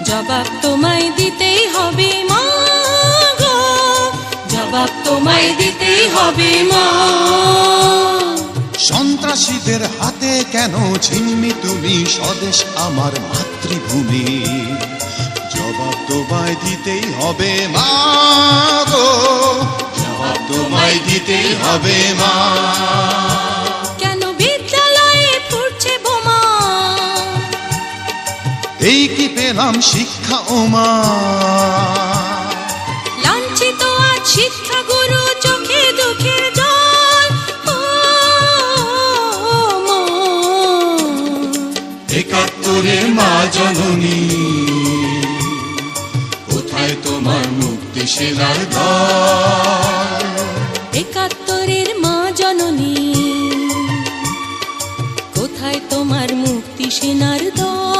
জবাব তোমায় দিতেই হবে মা গো, জবাব তোমায় দিতেই হবে মা। সন্ত্রাসীদের হাতে কেন ছিন্নি তুমি স্বদেশ আমার মাতৃভূমি, জবাব তোমায় দিতেই হবে মা গো, জবাব তোমায় দিতেই হবে মা। কেন বিদ্যালয়ে ফুটছে বোমা, এই কি পেলাম শিক্ষা ও মা। লাঞ্ছিত আজ শিক্ষা গুরু, চোখে দুঃখের জল। ও মা, ৭১-এর মা জননী, কোথায় তোমার মুক্তি সেনার দল। ৭১-এর মা জননী, কোথায় তোমার মুক্তি সেনার দল।